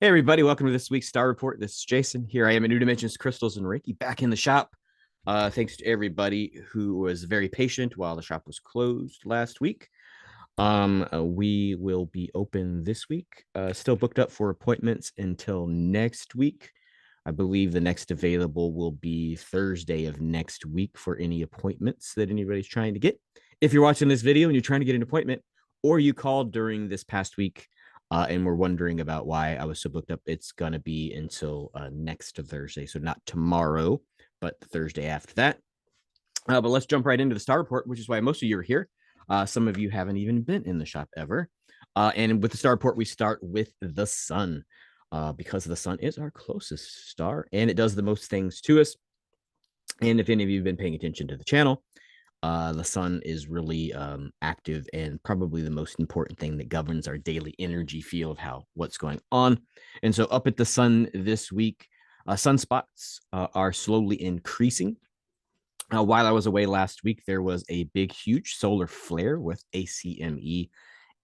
Hey, everybody, welcome to this week's Star Report. This is Jason. Here I am at New Dimensions Crystals and Reiki back in the shop. Thanks to everybody who was very patient while the shop was closed last week. We will be open this week, still booked up for appointments until next week. I believe the next available will be Thursday of next week for any appointments that anybody's trying to get. If you're watching this video and you're trying to get an appointment, or you called during this past week and we're wondering about why I was so booked up, it's going to be until next Thursday. So not tomorrow, but the Thursday after that. But let's jump right into the Star Report, which is why most of you are here. Some of you haven't even been in the shop ever. And with the Star Report, we start with the sun because the sun is our closest star and it does the most things to us. And if any of you have been paying attention to the channel, the sun is really active and probably the most important thing that governs our daily energy field, what's going on. And so up at the sun this week, sunspots are slowly increasing. While I was away last week, there was a big, huge solar flare with ACME,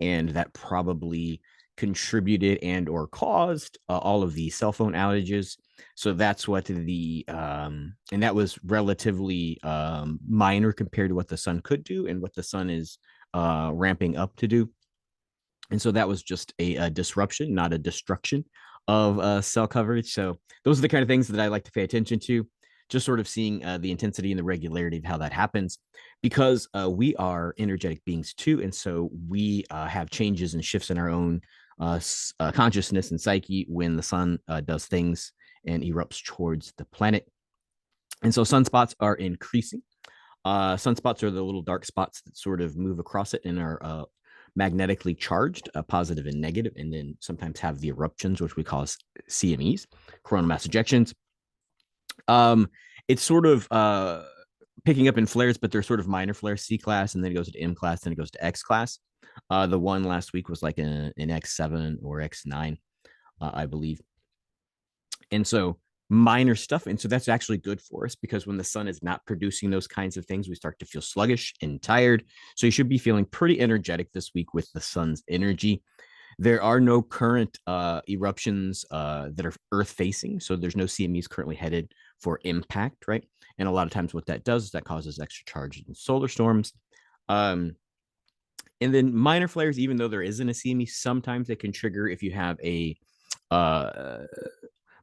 and that probably contributed and or caused all of the cell phone outages. So that's what and that was relatively minor compared to what the sun could do and what the sun is ramping up to do. And so that was just a disruption, not a destruction of cell coverage. So those are the kind of things that I like to pay attention to, just sort of seeing the intensity and the regularity of how that happens, because we are energetic beings too. And so we have changes and shifts in our own consciousness and psyche when the sun does things and erupts towards the planet. And so sunspots are increasing. Sunspots are the little dark spots that sort of move across it and are magnetically charged, positive and negative, and then sometimes have the eruptions, which we call CMEs, coronal mass ejections. It's sort of picking up in flares, but they're sort of minor flares, C class, and then it goes to M class, then it goes to X class. The one last week was like an X7 or X9, I believe. And so minor stuff. And so that's actually good for us because when the sun is not producing those kinds of things, we start to feel sluggish and tired. So you should be feeling pretty energetic this week with the sun's energy. There are no current eruptions that are Earth facing. So there's no CMEs currently headed for impact, right? And a lot of times what that does is that causes extra charge in solar storms. And then minor flares, even though there isn't a CME, sometimes they can trigger if you have a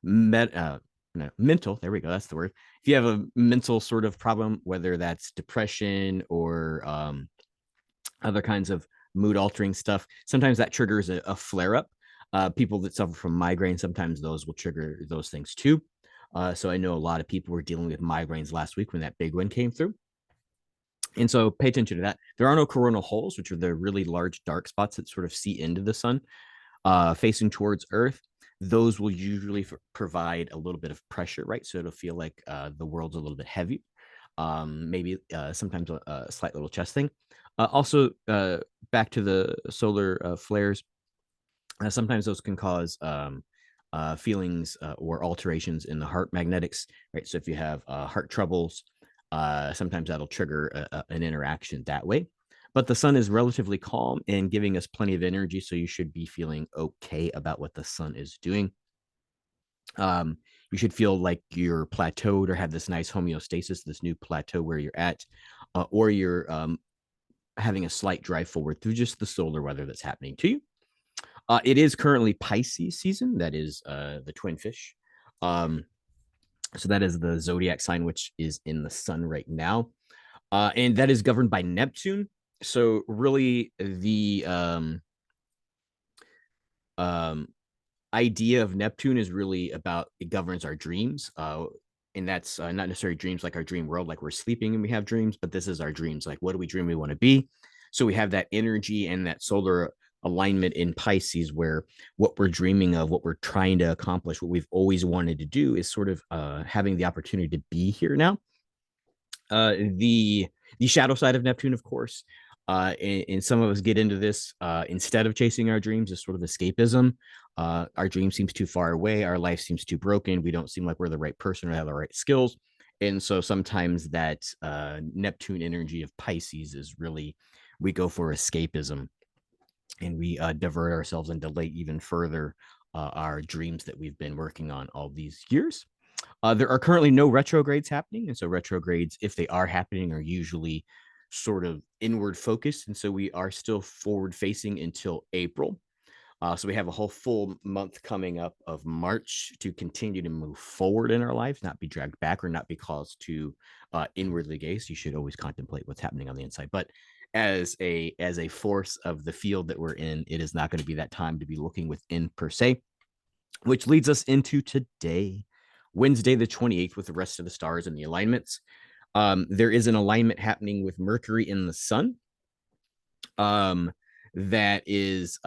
mental, there we go, that's the word. If you have a mental sort of problem, whether that's depression or other kinds of mood altering stuff, sometimes that triggers a flare up. People that suffer from migraine, sometimes those will trigger those things too. So I know a lot of people were dealing with migraines last week when that big one came through. And so pay attention to that. There are no coronal holes, which are the really large dark spots that sort of see into the sun facing towards Earth. Those will usually provide a little bit of pressure, right? So it'll feel like the world's a little bit heavy. Maybe sometimes a slight little chest thing. Also, back to the solar flares, sometimes those can cause feelings or alterations in the heart magnetics, right? So if you have heart troubles, sometimes that'll trigger an interaction that way. But the sun is relatively calm and giving us plenty of energy, so you should be feeling okay about what the sun is doing. You should feel like you're plateaued or have this nice homeostasis, this new plateau where you're at, or you're having a slight drive forward through just the solar weather that's happening to you. It is currently Pisces season. That is the twin fish. So that is the zodiac sign, which is in the sun right now. And that is governed by Neptune. So really the idea of Neptune is really about, it governs our dreams. And that's not necessarily dreams like our dream world, like we're sleeping and we have dreams, but this is our dreams. Like, what do we dream we want to be? So we have that energy and that solar alignment in Pisces, where what we're dreaming of, what we're trying to accomplish, what we've always wanted to do is sort of having the opportunity to be here now. The shadow side of Neptune, of course, and some of us get into this instead of chasing our dreams, is sort of escapism. Our dream seems too far away. Our life seems too broken. We don't seem like we're the right person or have the right skills. And so sometimes that Neptune energy of Pisces is really, we go for escapism and we divert ourselves and delay even further our dreams that we've been working on all these years. There are currently no retrogrades happening. And so retrogrades, if they are happening, are usually sort of inward focused. And so we are still forward facing until April. So we have a whole full month coming up of March to continue to move forward in our lives, not be dragged back or not be caused to inwardly gaze. You should always contemplate what's happening on the inside. But as a force of the field that we're in, it is not going to be that time to be looking within per se, which leads us into today, Wednesday, the 28th, with the rest of the stars and the alignments. There is an alignment happening with Mercury in the sun. That is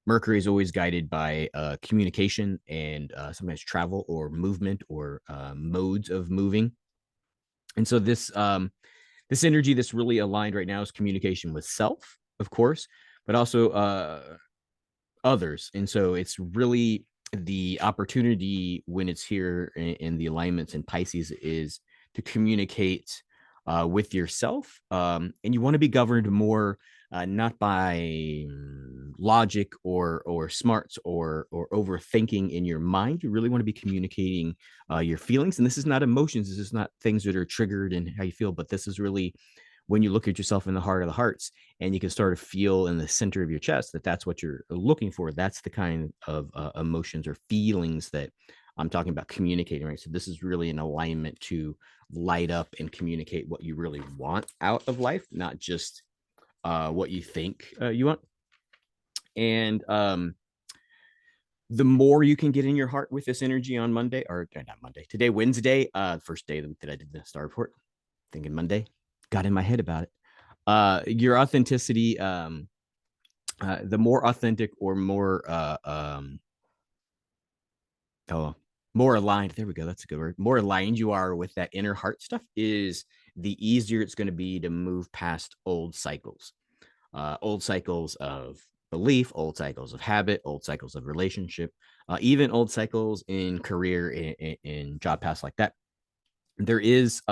Mercury is always guided by communication and sometimes travel or movement or modes of moving. And so this energy that's really aligned right now is communication with self, of course, but also others. And so it's really the opportunity when it's here in the alignments in Pisces is to communicate with yourself. And you want to be governed more not by logic or smarts or overthinking in your mind. You really want to be communicating your feelings. And this is not emotions. This is not things that are triggered and how you feel, but this is really when you look at yourself in the heart of the hearts and you can start to feel in the center of your chest that that's what you're looking for. That's the kind of emotions or feelings that I'm talking about communicating, right? So this is really an alignment to light up and communicate what you really want out of life, not just what you think you want. And the more you can get in your heart with this energy on Monday, or not Monday, today, Wednesday, first day that I did the star report, thinking Monday, got in my head about it. Your authenticity, the more authentic or more more aligned, there we go, that's a good word, more aligned you are with that inner heart stuff, is the easier it's going to be to move past old cycles of belief, old cycles of habit, old cycles of relationship, even old cycles in career, in job paths like that. There is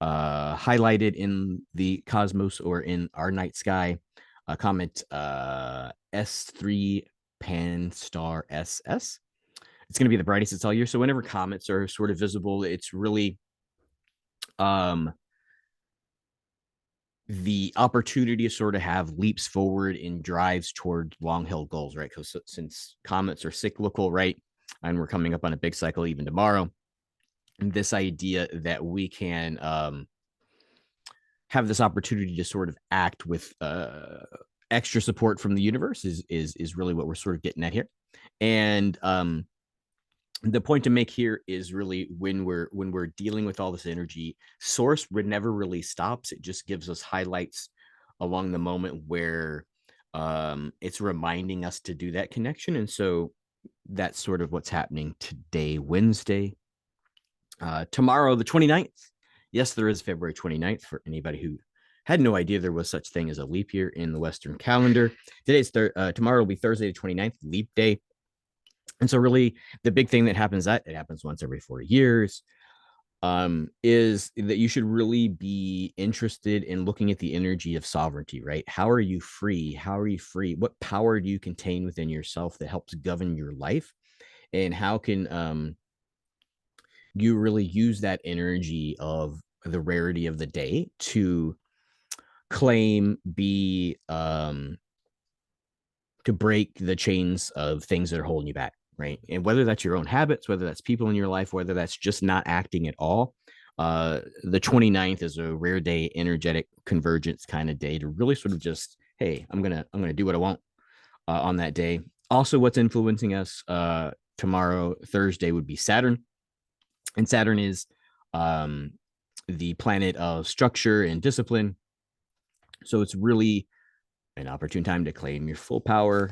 highlighted in the cosmos or in our night sky, comet S3 Pan Star SS. It's going to be the brightest it's all year. So whenever comets are sort of visible, it's really the opportunity to sort of have leaps forward and drives toward long-held goals, right? Because since comets are cyclical, right, and we're coming up on a big cycle even tomorrow, and this idea that we can have this opportunity to sort of act with extra support from the universe is really what we're sort of getting at here. And the point to make here is really when we're dealing with all this energy, source never really stops. It just gives us highlights along the moment where it's reminding us to do that connection. And so that's sort of what's happening today, Wednesday. Tomorrow, the 29th. Yes, there is February 29th for anybody who had no idea there was such thing as a leap year in the Western calendar. Tomorrow will be Thursday, the 29th, leap day. And so really the big thing that happens, that it happens once every 4 years, is that you should really be interested in looking at the energy of sovereignty, right? How are you free? How are you free? What power do you contain within yourself that helps govern your life? And how can you really use that energy of the rarity of the day to claim, to break the chains of things that are holding you back, right? And whether that's your own habits, whether that's people in your life, whether that's just not acting at all, the 29th is a rare day, energetic convergence kind of day to really sort of just, hey, I'm gonna do what I want on that day. Also, what's influencing us tomorrow, Thursday, would be Saturn, and Saturn is the planet of structure and discipline. So it's really an opportune time to claim your full power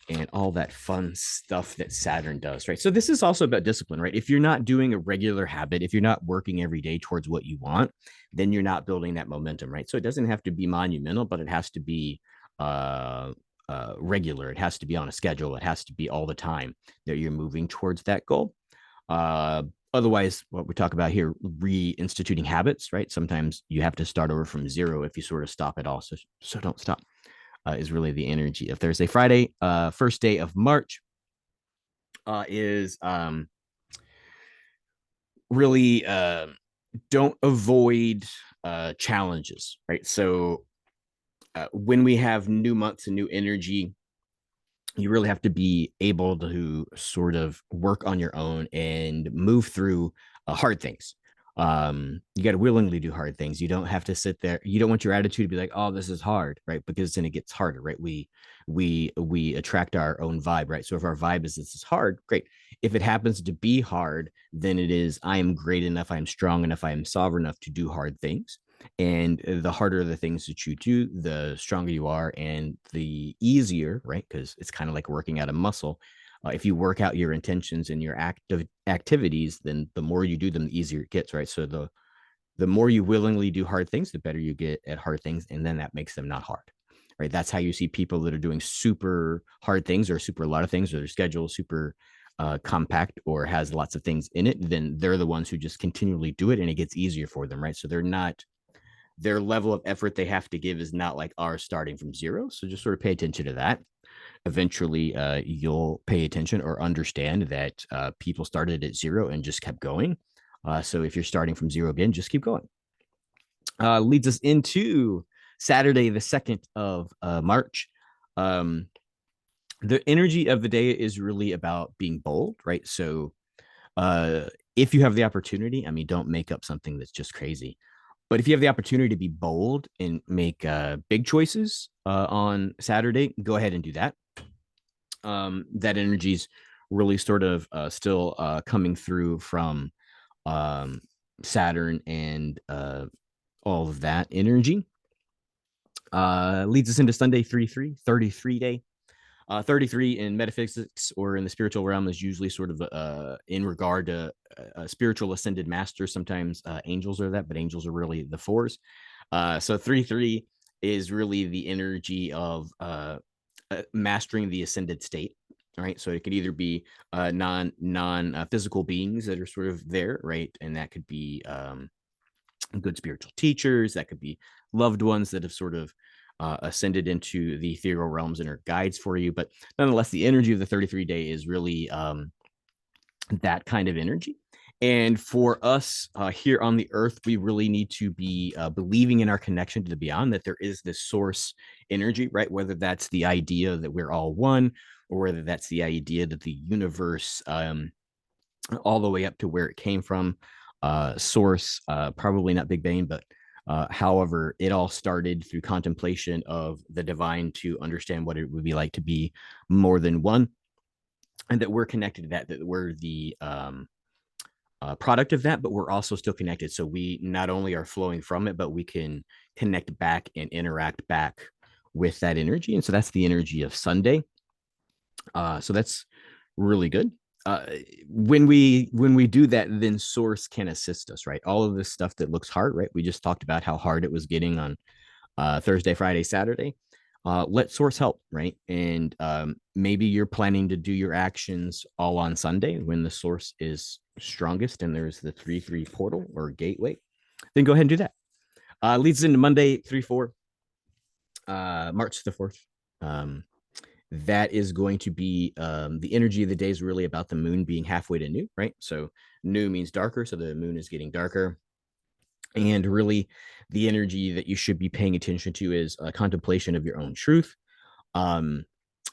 and all that fun stuff that Saturn does, right? So this is also about discipline, right? If you're not doing a regular habit, if you're not working every day towards what you want, then you're not building that momentum, right? So it doesn't have to be monumental, but it has to be regular. It has to be on a schedule. It has to be all the time that you're moving towards that goal. Otherwise, what we talk about here, reinstituting habits, right? Sometimes you have to start over from zero if you sort of stop it all. So don't stop. is really the energy of Thursday. Friday, first day of March, is really don't avoid challenges, right? So when we have new months and new energy, you really have to be able to sort of work on your own and move through hard things. You got to willingly do hard things. You don't have to sit there. You don't want your attitude to be like, "Oh, this is hard," right? Because then it gets harder, right? We attract our own vibe, right? So if our vibe is this is hard, great. If it happens to be hard, then it is I am great enough, I am strong enough, I am sovereign enough to do hard things. And the harder the things that you do, the stronger you are and the easier, right? Because it's kind of like working out a muscle. If you work out your intentions and your active activities, then the more you do them, the easier it gets, right? So the more you willingly do hard things, the better you get at hard things, and then that makes them not hard, right? That's how you see people that are doing super hard things or super a lot of things, or their schedule super compact or has lots of things in it. Then they're the ones who just continually do it, and it gets easier for them, right? So they're not their level of effort they have to give is not like ours starting from zero. So just sort of pay attention to that. Eventually, you'll pay attention or understand that people started at zero and just kept going. So if you're starting from zero again, just keep going. Leads us into Saturday, the 2nd of March. Um, the energy of the day is really about being bold, right? So if you have the opportunity, I mean, don't make up something that's just crazy. But if you have the opportunity to be bold and make big choices on Saturday, go ahead and do that. That energy's really sort of still coming through from um, Saturn and all of that energy. Leads us into Sunday, 33 day. 33 in metaphysics or in the spiritual realm is usually sort of in regard to a spiritual ascended master. Sometimes angels are that, but angels are really the fours. So 33 is really the energy of mastering the ascended state. Right, so it could either be non physical beings that are sort of there, right, and that could be good spiritual teachers, that could be loved ones that have sort of ascended into the ethereal realms and are guides for you. But nonetheless, the energy of the 33 day is really that kind of energy. And for us here on the earth, we really need to be believing in our connection to the beyond, that there is this source energy, right? Whether that's the idea that we're all one, or whether that's the idea that the universe, all the way up to where it came from, source, probably not Big Bang, but however, it all started through contemplation of the divine to understand what it would be like to be more than one, and that we're connected to that we're the product of that, but we're also still connected. So we not only are flowing from it, but we can connect back and interact back with that energy. And so that's the energy of Sunday. So that's really good. When we do that, then source can assist us, right? All of this stuff that looks hard, right? We just talked about how hard it was getting on Thursday, Friday, Saturday. Let source help, right? And maybe you're planning to do your actions all on Sunday when the source is strongest and there's the 3-3 portal or gateway. Then go ahead and do that. Leads into Monday, 3-4, March the 4th. That is going to be the energy of the day is really about the moon being halfway to new, right? So new means darker, so the moon is getting darker. And really, the energy that you should be paying attention to is a contemplation of your own truth. Um,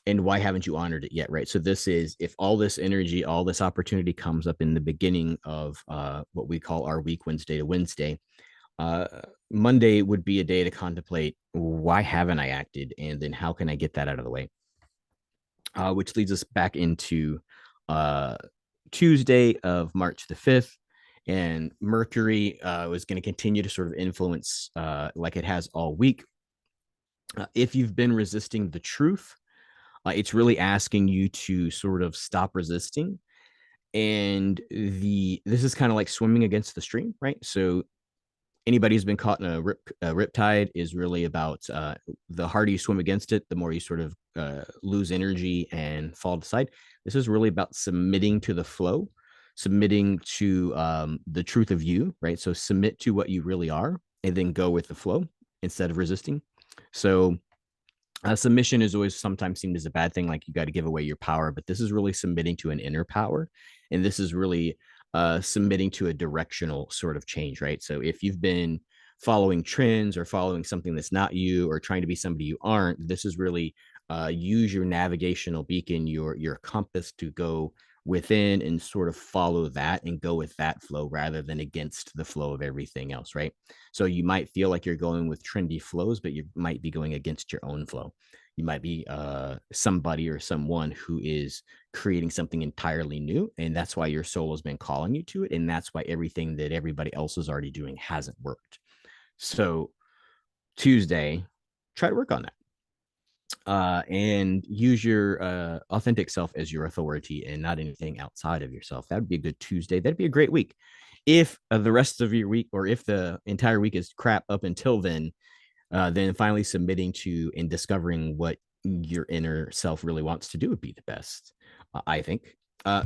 and why haven't you honored it yet, right? So this is if all this energy, all this opportunity comes up in the beginning of what we call our week, Wednesday to Wednesday. Uh, Monday would be a day to contemplate why haven't I acted, and then how can I get that out of the way? Which leads us back into uh, Tuesday of March the 5th. And Mercury was going to continue to sort of influence like it has all week. If you've been resisting the truth, it's really asking you to sort of stop resisting. And this is kind of like swimming against the stream, right? So anybody who's been caught in a riptide is really about the harder you swim against it, the more you sort of lose energy and fall to side. This is really about submitting to the flow, submitting to the truth of you, right? So submit to what you really are and then go with the flow instead of resisting. So Submission is always sometimes seen as a bad thing, like you got to give away your power, but this is really submitting to an inner power. And this is really submitting to a directional sort of change, right? So if you've been following trends or following something that's not you or trying to be somebody you aren't, this is really use your navigational beacon, your compass to go within and sort of follow that and go with that flow rather than against the flow of everything else, right? So you might feel like you're going with trendy flows, but you might be going against your own flow. You might be somebody or someone who is creating something entirely new, and that's why your soul has been calling you to it, and that's why everything that everybody else is already doing hasn't worked. So Tuesday, try to work on that and use your authentic self as your authority and not anything outside of yourself. That would be a good Tuesday. That'd be a great week. If the rest of your week or if the entire week is crap up until then finally submitting to and discovering what your inner self really wants to do would be the best, I think.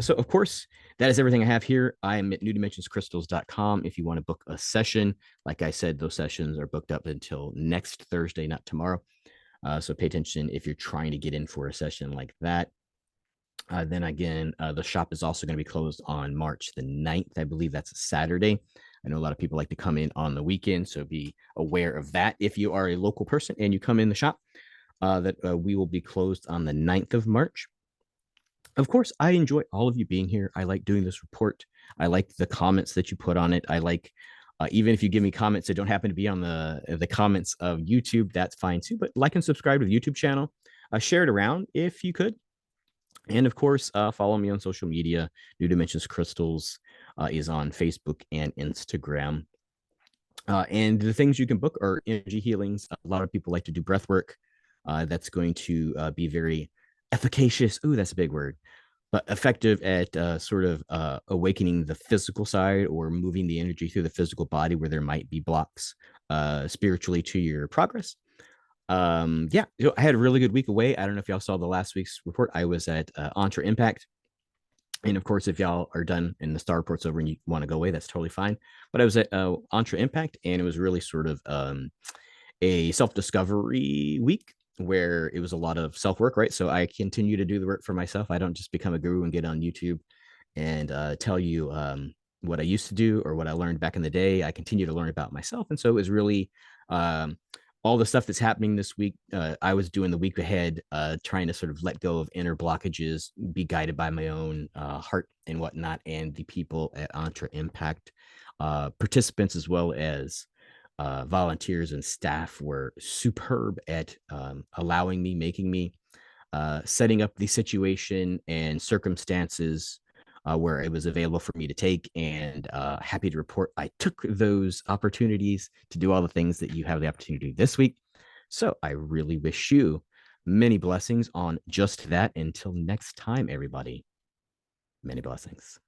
So, of course, that is everything I have here. I am at newdimensionscrystals.com. If you want to book a session, like I said, those sessions are booked up until next Thursday, not tomorrow. So pay attention if you're trying to get in for a session like that. Then again, the shop is also going to be closed on March the 9th. I believe that's a Saturday. I know a lot of people like to come in on the weekend, so be aware of that. If you are a local person and you come in the shop, that we will be closed on the 9th of March. Of course, I enjoy all of you being here. I like doing this report. I like the comments that you put on it. I like even if you give me comments that don't happen to be on the comments of YouTube, that's fine too. But like and subscribe to the YouTube channel. Share it around if you could. And of course, follow me on social media. New Dimensions Crystals is on Facebook and Instagram. And the things you can book are energy healings. A lot of people like to do breath work. That's going to be very efficacious. Ooh, that's a big word, but effective at sort of awakening the physical side or moving the energy through the physical body where there might be blocks spiritually to your progress. Yeah, I had a really good week away. I don't know if y'all saw the last week's report. I was at Entre Impact. And of course, if y'all are done and the star report's over and you want to go away, that's totally fine. But I was at Entre Impact, and it was really sort of a self discovery week where it was a lot of self work, right? So I continue to do the work for myself. I don't just become a guru and get on YouTube and tell you what I used to do or what I learned back in the day. I continue to learn about myself. And so it was really all the stuff that's happening this week. I was doing the week ahead, trying to sort of let go of inner blockages, be guided by my own heart and whatnot, and the people at Entre Impact, participants as well as volunteers and staff were superb at allowing me, making me, setting up the situation and circumstances where it was available for me to take. And happy to report I took those opportunities to do all the things that you have the opportunity to do this week. So I really wish you many blessings on just that. Until next time, everybody, many blessings.